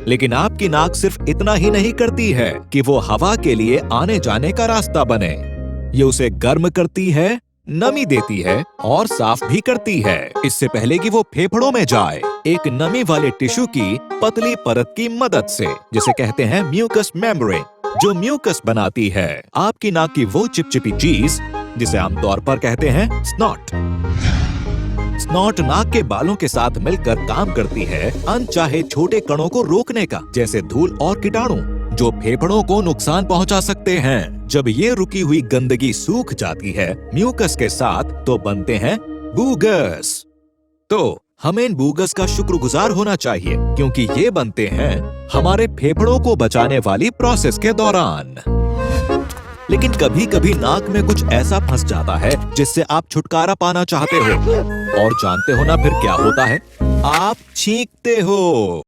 लेकिन आपकी नाक सिर्फ इतना ही नहीं करती है कि वो हवा के लिए आने जाने का रास्ता बने। ये उसे गर्म करती है, नमी देती है और साफ भी करती है इससे पहले कि वो फेफड़ों में जाए, एक नमी वाले टिश्यू की पतली परत की मदद से, जिसे कहते हैं म्यूकस मेम्ब्रेन, जो म्यूकस बनाती है आपकी नाक की वो चिपचिपी चीज जिसे आमतौर पर कहते हैं स्नॉट। स्नॉट नाक के बालों के साथ मिलकर काम करती है अनचाहे छोटे कणों को रोकने का, जैसे धूल और कीटाणु जो फेफड़ों को नुकसान पहुंचा सकते हैं। जब ये रुकी हुई गंदगी सूख जाती है म्यूकस के साथ तो बनते हैं बूगस। तो हमें इन बूगस का शुक्रगुजार होना चाहिए क्योंकि ये बनते हैं हमारे फेफड़ों को बचाने वाली प्रोसेस के दौरान। लेकिन कभी कभी नाक में कुछ ऐसा फंस जाता है जिससे आप छुटकारा पाना चाहते हो, और जानते हो ना फिर क्या होता है? आप छींकते हो।